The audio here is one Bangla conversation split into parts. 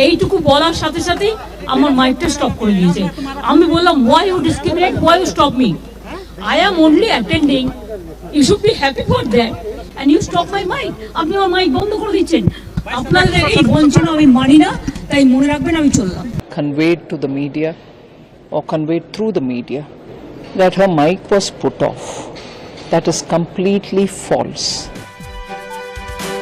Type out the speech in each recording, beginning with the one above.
এইটুকু বলার সাথে সাথে আমার মাইকটা স্টপ করে দিয়েছে। আমি বললাম, why you discriminate, why you stop me? I am only attending, you should be happy for that, and you stop my mic. আপনি আমার মাইক বন্ধ করে দিচ্ছেন। আপনাদের এই বঞ্চনা আমি মানি না, তাই মনে রাখবেন আমি চললাম। Conveyed to the media or conveyed through the media that her mic was put off. That is completely false.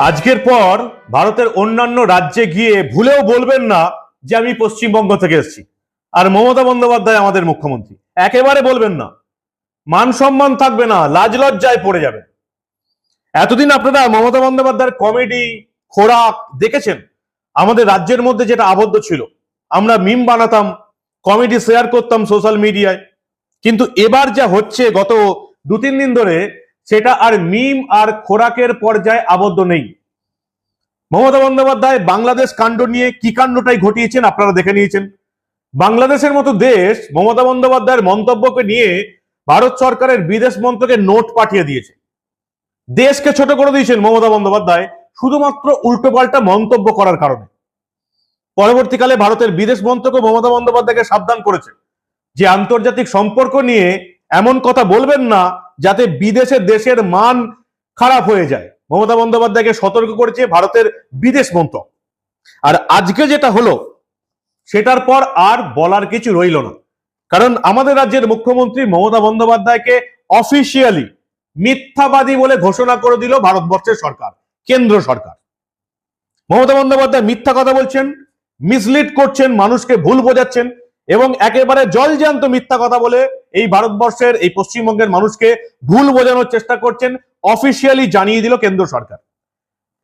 আজকের পর ভারতের অন্যান্য রাজ্যে গিয়ে ভুলেও বলবেন না যে আমি পশ্চিমবঙ্গ থেকে এসেছি আর মমতা বন্দ্যোপাধ্যায় আমাদের মুখ্যমন্ত্রী। একেবারে বলবেন না, মান সম্মান থাকবে না, লাজ লজ্জায় পড়ে যাবে। এতদিন আপনারা মমতা বন্দ্যোপাধ্যায়ের কমেডি খোরাক দেখেছেন। আমাদের রাজ্যের মধ্যে যেটা আবদ্ধ ছিল, আমরা মিম বানাতাম, কমেডি শেয়ার করতাম সোশ্যাল মিডিয়ায়, কিন্তু এবার যা হচ্ছে গত 2-3 দিন ধরে, সেটা আর মিম আর খোরাকের পর্যায়ে আবদ্ধ নেই। মমতা বন্দ্যোপাধ্যায় বাংলাদেশ কাণ্ড নিয়ে কি কাণ্ডটাই ঘটিয়েছেন আপনারা দেখে নিয়েছেন। বাংলাদেশের মতো দেশ মমতা বন্দ্যোপাধ্যায়ের মন্তব্যকে নিয়ে ভারত সরকারের বিদেশ মন্ত্রকে নোট পাঠিয়ে দিয়েছে। দেশকে ছোট করে দিয়েছেন মমতা বন্দ্যোপাধ্যায় শুধুমাত্র উল্টোপাল্টা মন্তব্য করার কারণে। পরবর্তীকালে ভারতের বিদেশ মন্ত্রক মমতা বন্দ্যোপাধ্যায়কে সাবধান করেছে যে আন্তর্জাতিক সম্পর্ক নিয়ে এমন কথা বলবেন না যাতে বিদেশে দেশের মান খারাপ হয়ে যায়। মমতা বন্দ্যোপাধ্যায়কে সতর্ক করেছে ভারতের বিদেশ মন্ত্রক। আর আজকে যেটা হলো, সেটার পর আর বলার কিছু রইল না, কারণ আমাদের রাজ্যের মুখ্যমন্ত্রী মমতা বন্দ্যোপাধ্যায়কে অফিসিয়ালি মিথ্যাবাদী বলে ঘোষণা করে দিল ভারতবর্ষের সরকার, কেন্দ্র সরকার। মমতা বন্দ্যোপাধ্যায় মিথ্যা কথা বলছেন, মিসলিড করছেন, মানুষকে ভুল বোঝাচ্ছেন এবং একেবারে জলজ্যান্ত মিথ্যা কথা বলে এই ভারতবর্ষের, এই পশ্চিমবঙ্গের মানুষকে ভুল বোঝানোর চেষ্টা করছেন। অফিসিয়ালি জানিয়ে দিল কেন্দ্র সরকার।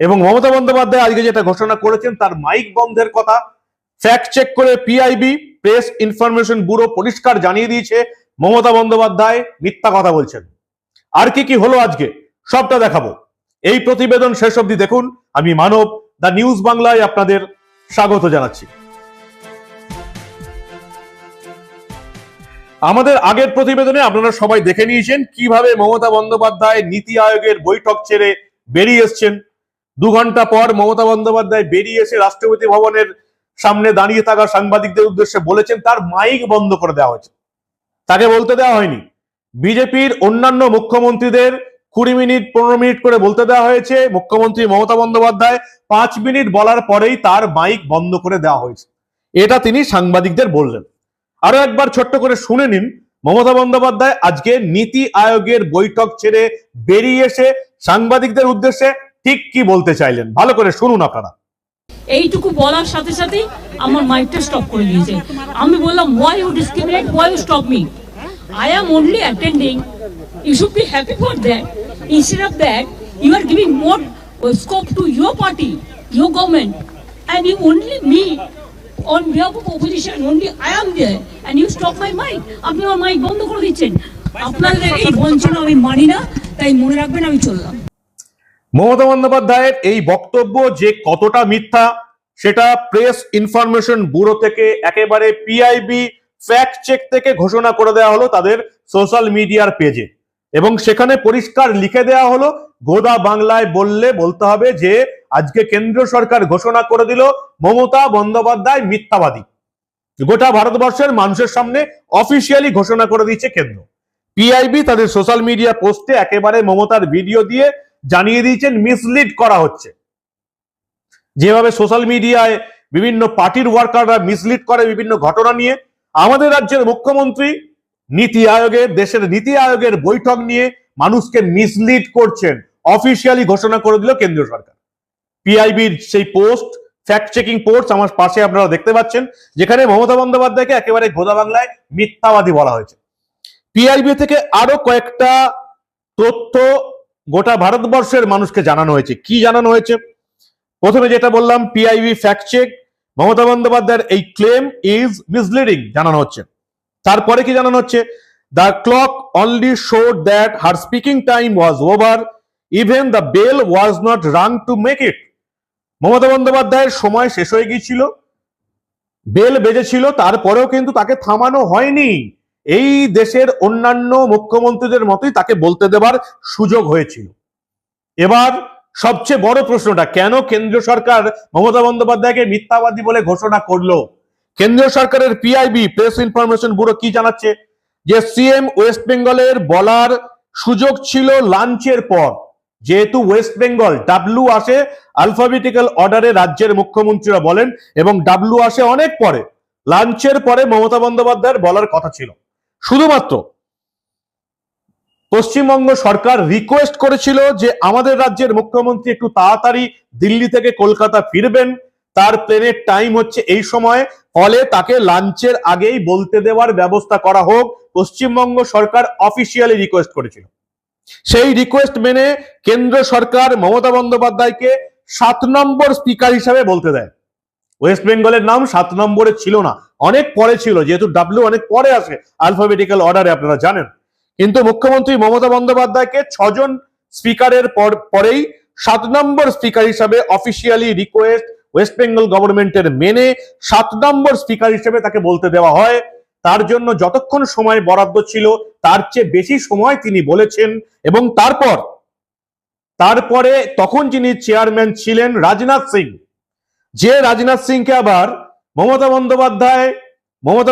এবং মমতা বন্দ্যোপাধ্যায় আজকে যেটা ঘোষণা করেছেন, তার মাইক বন্ধের কথা ফ্যাক্ট চেক করে পিআইবি, প্রেস ইনফরমেশন ব্যুরো, পরিষ্কার জানিয়ে দিয়েছে মমতা বন্দ্যোপাধ্যায় মিথ্যা কথা বলছেন। আর কি কি হলো আজকে সবটা দেখাবো। এই প্রতিবেদন শেষ অবধি দেখুন। আমি মানব, দ্য নিউজ বাংলায় আপনাদের স্বাগত জানাচ্ছি। আমাদের আগের প্রতিবেদনে আপনারা সবাই দেখে নিয়েছেন কিভাবে মমতা বন্দ্যোপাধ্যায় নীতি আয়োগের বৈঠক ছেড়ে বেরিয়ে এসছেন। 2 ঘন্টা পর মমতা বন্দ্যোপাধ্যায় বেরিয়ে এসে রাষ্ট্রপতি ভবনের সামনে দাঁড়িয়ে থাকা সাংবাদিকদের উদ্দেশ্যে বলেছেন তার মাইক বন্ধ করে দেওয়া হয়েছে। তাকে বলতে দেওয়া হয়নি। বিজেপির অন্যান্য মুখ্যমন্ত্রীদের 20 মিনিট 15 মিনিট করে বলতে দেওয়া হয়েছে। মুখ্যমন্ত্রী মমতা বন্দ্যোপাধ্যায় 5 মিনিট বলার পরেই তার মাইক বন্ধ করে দেওয়া হয়েছে। এটা তিনি সাংবাদিকদের বললেন। আরো একবার ছোট্ট করে শুনে নিন মমতা বন্দ্যোপাধ্যায় আজকে নীতি আয়োগের বৈঠক ছেড়ে বেরিয়ে এসে সাংবাদিকদের উদ্দেশ্যে ঠিক কি বলতে চাইলেন। ভালো করে শুনুন আপনারা। এইটুকু বলার সাথে সাথে আমার মাইকটা স্টপ করে দিয়েছে। আমি বললাম, why you discriminate, why you stop me? I am only attending, you should be happy for that. Instead of that, you are giving more scope to your party, your government, and you only me on behalf of opposition, only I am there, and you stop my mic. আপনি আমার মাইক বন্ধ করে দিচ্ছেন। আপনাদের এই বঞ্চনা আমি মানি না, তাই মনে রাখবেন আমি চললাম। মমতা বন্দ্যোপাধ্যায়ের এই বক্তব্য যে কতটা মিথ্যা, সেটা প্রেস ইনফরমেশন ব্যুরো থেকে একেবারে পিআইবি ফ্যাক্ট চেক থেকে ঘোষণা করে দেওয়া হলো তাদের সোশ্যাল মিডিয়ার পেজে। এবং সেখানে পরিষ্কার লিখে দেওয়া হলো, গোদা বাংলায় বলতে হবে যে আজকে কেন্দ্র সরকার ঘোষণা করে দিল মমতা বন্দ্যোপাধ্যায় মিথ্যাবাদী। গোটা ভারতবর্ষের মানুষের সামনে অফিসিয়ালি ঘোষণা করে দিয়েছে কেন্দ্র। পিআইবি তাদের সোশ্যাল মিডিয়া পোস্টে একেবারে মমতার ভিডিও দিয়ে জানিয়ে দিয়েছেন মিসলিড করা হচ্ছে। যেভাবে সোশ্যাল মিডিয়ায় বিভিন্ন পার্টির ওয়ার্কাররা মিসলিড করে বিভিন্ন ঘটনা নিয়ে, আমাদের রাজ্যের মুখ্যমন্ত্রী নীতি আয়োগের, দেশের নীতি আয়োগের বৈঠক নিয়ে মানুষকে মিসলিড করছেন। অফিসিয়ালি ঘোষণা করে দিল কেন্দ্র সরকার। পিআইবির সেই পোস্ট, ফ্যাক্ট চেকিং পোস্ট আমার পাশে আপনারা দেখতে পাচ্ছেন, যেখানে মমতা বন্দ্যোপাধ্যায়কে একেবারে গোদা বাংলায় মিথ্যাবাদী বলা হয়েছে। পিআইবি থেকে আরো কয়েকটা তথ্য গোটা ভারতবর্ষের মানুষকে জানানো হয়েছে। কি জানানো হয়েছে? প্রথমে যেটা বললাম, পিআইবি ফ্যাক্ট চেক, মমতা বন্দ্যোপাধ্যায়ের এই ক্লেম ইজ মিসলিডিং জানানো হচ্ছে। তারপরে কি জানানো হচ্ছে? The clock only showed that her speaking time was over, even the bell was not rung to make it. Mamata বন্দ্যোপাধ্যায়ের সময় শেষ হয়ে গিয়েছিল, বেল বেজেছিল, তারপরেও কিন্তু তাকে থামানো হয়নি। এই দেশের অন্যান্য মুখ্যমন্ত্রীদের মতোই তাকে বলতে দেবার সুযোগ হয়েছিল। এবার সবচেয়ে বড় প্রশ্নটা, কেন কেন্দ্রীয় সরকার মমতা বন্দ্যোপাধ্যায়কে মিথ্যাবাদী বলে ঘোষণা করলো? কেন্দ্রীয় সরকারের পিআইবি, প্রেস ইনফরমেশন ব্যুরো, কি জানাচ্ছে? যে সিএম ওয়েস্ট বেঙ্গলের বলার সুযোগ ছিল লাঞ্চের পর। যেহেতু ওয়েস্ট বেঙ্গল ডাব্লিউ আসে আলফাবেটিক্যাল অর্ডারে, রাজ্যের মুখ্যমন্ত্রীরা বলেন, এবং ডাব্লিউ আসে অনেক পরে, লাঞ্চের পরে মমতা বন্দ্যোপাধ্যায়ের বলার কথা ছিল। শুধুমাত্র পশ্চিমবঙ্গ সরকার রিকোয়েস্ট করেছিল যে আমাদের রাজ্যের মুখ্যমন্ত্রী একটু তাড়াতাড়ি দিল্লি থেকে কলকাতা ফিরবেন, তার প্লেনের টাইম হচ্ছে এই সময়, ফলে তাকে লাঞ্চের আগেই বলতে দেওয়ার ব্যবস্থা করা হোক। পশ্চিমবঙ্গ সরকার অফিসিয়ালি রিকোয়েস্ট করেছিল। সেই রিকোয়েস্ট মেনে কেন্দ্র সরকার মমতা বন্দ্যোপাধ্যায়কে 7 নম্বর স্পিকার হিসাবে বলতে দেয়। ওয়েস্ট বেঙ্গলের নাম 7 নম্বরে ছিল না, অনেক পরে ছিল, যেহেতু ডাব্লিউ অনেক পরে আসে আলফাবেটিক্যাল অর্ডারে, আপনারা জানেন। কিন্তু মুখ্যমন্ত্রী মমতা বন্দ্যোপাধ্যায়কে 6 জন স্পিকারের পরেই 7 নম্বর স্পিকার হিসাবে অফিসিয়ালি রিকোয়েস্ট ওয়েস্ট বেঙ্গল গভর্নমেন্টের মেনে 7 নম্বর স্পিকার হিসেবে তাকে বলতে দেওয়া হয়। তার জন্য যতক্ষণ সময় বরাদ্দ ছিল তার চেয়ে বেশি সময় তিনি বলেছেন। এবং তারপরে তখন যিনি চেয়ারম্যান ছিলেন রাজনাথ সিং, যে রাজনাথ সিংকে আবার মমতা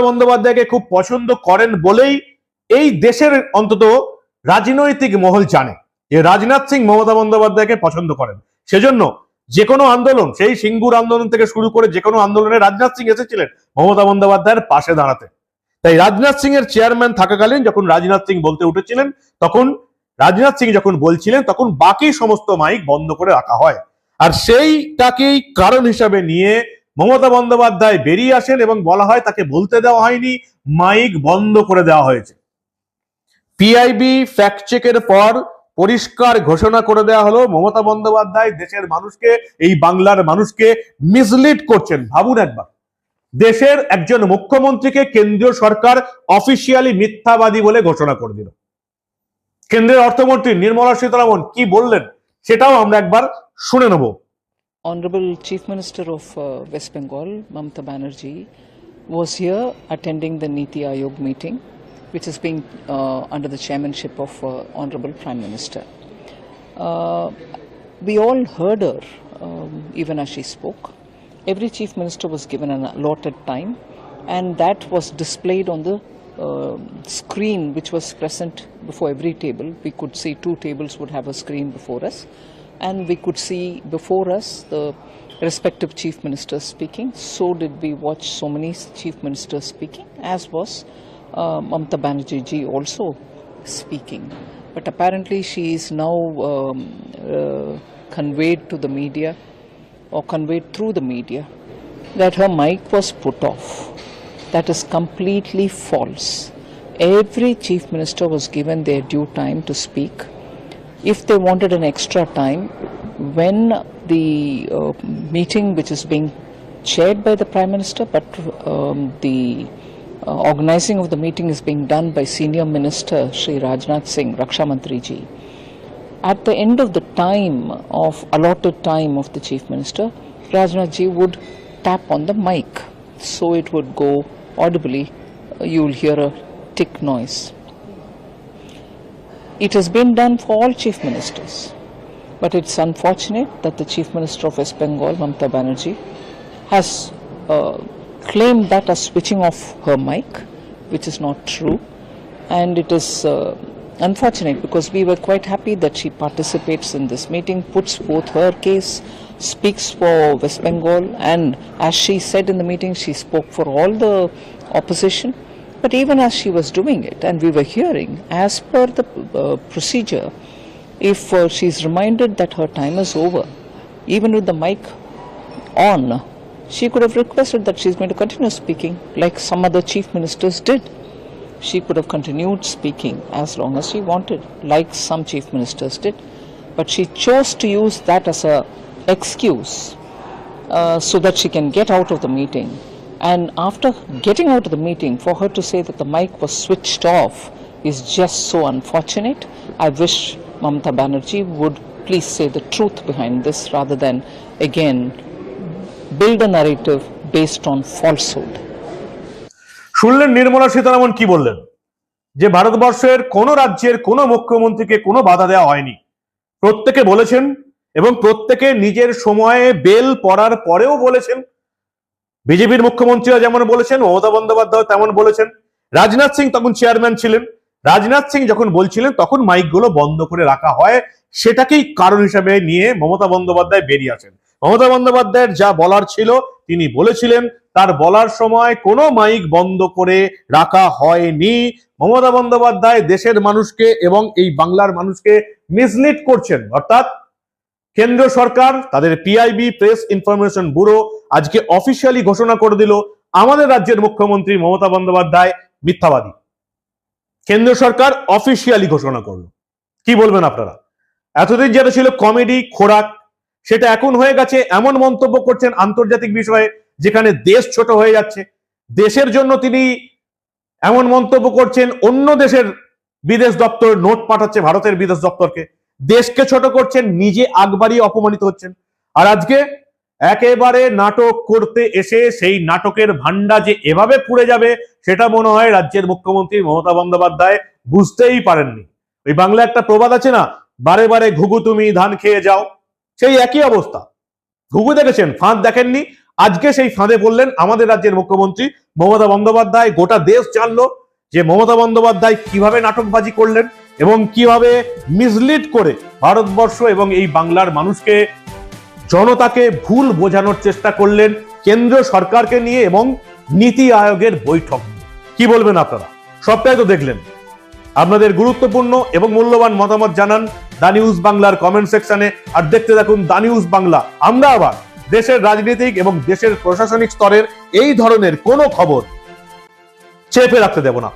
বন্দ্যোপাধ্যায়কে খুব পছন্দ করেন বলেই এই দেশের অন্তত রাজনৈতিক মহল জানে যে রাজনাথ সিং মমতা বন্দ্যোপাধ্যায়কে পছন্দ করেন। সেজন্য যে কোনো আন্দোলন, সেই সিঙ্গুর আন্দোলন থেকে শুরু করে যে কোনো আন্দোলনে রাজনাথ সিং এসেছিলেন মমতা বন্দ্যোপাধ্যায়ের পাশে দাঁড়াতে। তাই রাজনাথ সিং এর চেয়ারম্যান থাকাকালীন যখন রাজনাথ সিং বলতে উঠেছিলেন, তখন রাজনাথ সিং যখন বলছিলেন তখন বাকি সমস্ত মাইক বন্ধ করে রাখা হয়। আর সেইটাকেই কারণ হিসাবে নিয়ে মমতা বন্দ্যোপাধ্যায় বেরিয়ে আসেন এবং বলা হয় তাকে বলতে দেওয়া হয়নি, মাইক বন্ধ করে দেওয়া হয়েছে। পিআইবি ফ্যাক্ট চেকের পর পরিষ্কার ঘোষণা করে দেওয়া হলো মমতা বন্দ্যোপাধ্যায় দেশের মানুষকে, এই বাংলার মানুষকে মিসলিড করছেন। ভাবুন একবার, দেশের একজন মুখ্যমন্ত্রীকে কেন্দ্রীয় সরকার অফিসিয়ালি মিথ্যাবাদী বলে ঘোষণা করে দিল। কেন্দ্রের অর্থমন্ত্রী নির্মলা সীতারামন কি বললেন সেটাও আমরা একবার শুনে নেব। Honorable Chief Minister of West Bengal, Mamata Banerjee, was here attending the Niti Aayog meeting, which is being under the chairmanship of Honorable Prime Minister. We all heard her, even as she spoke. Every Chief Minister was given an allotted time, and that was displayed on the screen which was present before every table. We could see 2 tables would have a screen before us, and we could see before us the respective chief ministers speaking. So did we watch so many chief ministers speaking, as was Mamata Banerjee ji also speaking. But apparently she is now conveyed to the media, or conveyed through the media, that her mic was put off. That is completely false. Every chief minister was given their due time to speak. If they wanted an extra time, when the meeting which is being chaired by the Prime Minister, but the organizing of the meeting is being done by Senior Minister Shri Rajnath Singh, Raksha Mantri ji. At the end of the time, of allotted time of the Chief Minister, Rajnath ji would tap on the mic, so it would go audibly. You will hear a tick noise. It has been done for all chief ministers, but it's unfortunate that the Chief Minister of West Bengal, Mamata Banerjee, has claimed that as switching off her mic, which is not true, and it is unfortunate because we were quite happy that she participates in this meeting, puts forth her case, speaks for West Bengal, and as she said in the meeting, she spoke for all the opposition. But even as she was doing it, and we were hearing, as per the procedure, if she is reminded that her time is over, even with the mic on, she could have requested that she is going to continue speaking like some other chief ministers did. She could have continued speaking as long as she wanted, like some chief ministers did. But she chose to use that as a excuse so that she can get out of the meeting. And after getting out of the meeting, for her to say that the mic was switched off is just so unfortunate. I wish Mamata Banerjee would please say the truth behind this rather than again build a narrative based on falsehood. শুনলেন নির্মলা সীতারামন কি বললেন, যে ভারতবর্ষের কোন রাজ্যের কোন মুখ্যমন্ত্রীকে কোনো বাধা দেওয়া হয়নি। প্রত্যেকে বলেছেন এবং প্রত্যেকে নিজের সময়ে বেল পড়ার পরেও বলেছেন। বিজেপির মুখ্যমন্ত্রীরা যেমন বলেছেন, মমতা বন্দ্যোপাধ্যায় তেমন বলেছেন। রাজনাথ সিং তখন চেয়ারম্যান ছিলেন। রাজনাথ সিং যখন বলছিলেন তখন মাইকগুলো বন্ধ করে রাখা হয়, সেটাকেই কারণ হিসেবে নিয়ে মমতা বন্দ্যোপাধ্যায় বেরিয়ে আসেন। মমতা বন্দ্যোপাধ্যায়ের যা বলার ছিল তিনি বলেছিলেন, তার বলার সময় কোনো মাইক বন্ধ করে রাখা হয়নি। মমতা বন্দ্যোপাধ্যায় দেশের মানুষকে এবং এই বাংলার মানুষকে মিসলিড করছেন। অর্থাৎ কেন্দ্র সরকার তাদের পিআইবি, প্রেস ইনফরমেশন ব্যুরো, আজকে অফিসিয়ালি ঘোষণা করে দিল আমাদের রাজ্যের মুখ্যমন্ত্রী মমতা বন্দ্যোপাধ্যায় মিথ্যাবাদী। কেন্দ্র সরকার অফিসিয়ালি ঘোষণা করলো। কি বলবেন আপনারা? এতদিন যেটা ছিল কমেডি খোরাক, সেটা এখন হয়ে গেছে এমন মন্তব্য করছেন আন্তর্জাতিক বিষয়ে যেখানে দেশ ছোট হয়ে যাচ্ছে। দেশের জন্য তিনি এমন মন্তব্য করছেন, অন্য দেশের বিদেশ দপ্তর নোট পাঠাচ্ছে ভারতের বিদেশ দপ্তরকে। দেশকে ছোট করছেন, নিজে আগ বাড়িয়ে অপমানিত হচ্ছেন। আর আজকে একেবারে নাটক করতে এসে সেই নাটকের ভান্ডা যে এভাবে পুড়ে যাবে, সেটা মনে হয় রাজ্যের মুখ্যমন্ত্রী মমতা বন্দ্যোপাধ্যায় বুঝতেই পারেননি। ওই বাংলা একটা প্রবাদ আছে না, বারে বারে ঘুঘু তুমি ধান খেয়ে যাও, সেই একই অবস্থা। ঘুঘু দেখেছেন, ফাঁদ দেখেননি। আজকে সেই ফাঁদে পড়লেন আমাদের রাজ্যের মুখ্যমন্ত্রী মমতা বন্দ্যোপাধ্যায়। গোটা দেশ জানলো যে মমতা বন্দ্যোপাধ্যায় কিভাবে নাটকবাজি করলেন এবং কিভাবে মিসলিড করে ভারতবর্ষ এবং এই বাংলার মানুষকে, জনতাকে ভুল বোঝানোর চেষ্টা করলেন কেন্দ্র সরকারকে নিয়ে এবং নীতি আয়োগের বৈঠক। কি বলবেন আপনারা? সবটাই তো দেখলেন। আপনাদের গুরুত্বপূর্ণ এবং মূল্যবান মতামত জানান দা নিউজ বাংলার কমেন্ট সেকশনে। আর দেখতে থাকুন দা নিউজ বাংলা। আমরা আবার দেশের রাজনৈতিক এবং দেশের প্রশাসনিক স্তরের এই ধরনের কোনো খবর চেপে রাখতে দেব না।